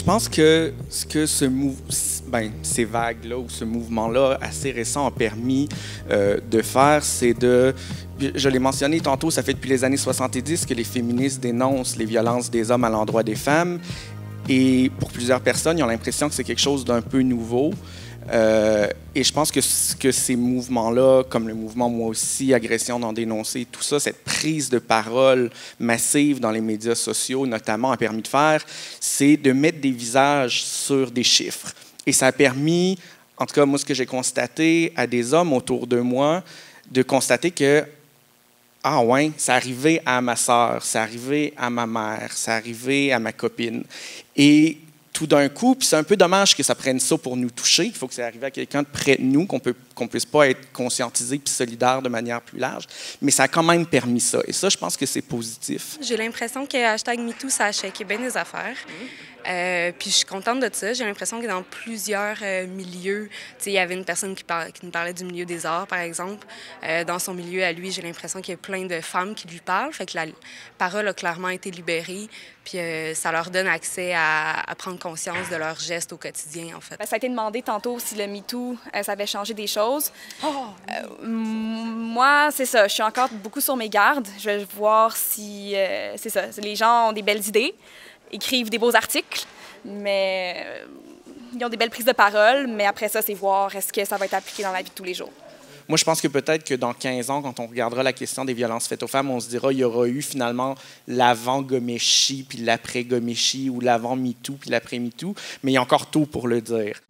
pense que ces vagues-là ou ce mouvement-là assez récent a permis de faire, c'est de... Je l'ai mentionné tantôt, ça fait depuis les années 70 que les féministes dénoncent les violences des hommes à l'endroit des femmes. Et pour plusieurs personnes, ils ont l'impression que c'est quelque chose d'un peu nouveau. Et je pense que ces mouvements-là, comme le mouvement Moi aussi, Agression non dénoncée, tout ça, cette prise de parole massive dans les médias sociaux, notamment, a permis de faire, c'est de mettre des visages sur des chiffres. Et ça a permis, en tout cas, moi, ce que j'ai constaté à des hommes autour de moi, de constater que ah ouais, c'est arrivé à ma sœur, c'est arrivé à ma mère, c'est arrivé à ma copine. Et tout d'un coup, puis c'est un peu dommage que ça prenne ça pour nous toucher. Il faut que ça arrive à quelqu'un de près de nous, qu'on puisse pas être conscientisé puis solidaire de manière plus large. Mais ça a quand même permis ça. Et ça, je pense que c'est positif. J'ai l'impression que #MeToo, ça a shaké bien des affaires. Puis je suis contente de ça. J'ai l'impression que dans plusieurs milieux, il y avait une personne qui nous parlait du milieu des arts, par exemple. Dans son milieu à lui, j'ai l'impression qu'il y a plein de femmes qui lui parlent. Fait que la parole a clairement été libérée. Puis ça leur donne accès à prendre conscience de leurs gestes au quotidien, en fait. Ça a été demandé tantôt si le MeToo, ça avait changé des choses. Moi, c'est ça. Je suis encore beaucoup sur mes gardes. Je vais voir si, c'est ça, les gens ont des belles idées, écrivent des beaux articles, mais ils ont des belles prises de parole. Mais après ça, c'est voir est-ce que ça va être appliqué dans la vie de tous les jours. Moi, je pense que peut-être que dans 15 ans, quand on regardera la question des violences faites aux femmes, on se dira il y aura eu finalement l'avant Ghomeshi puis l'après Ghomeshi ou l'avant MeToo puis l'après MeToo, mais il est encore tôt pour le dire.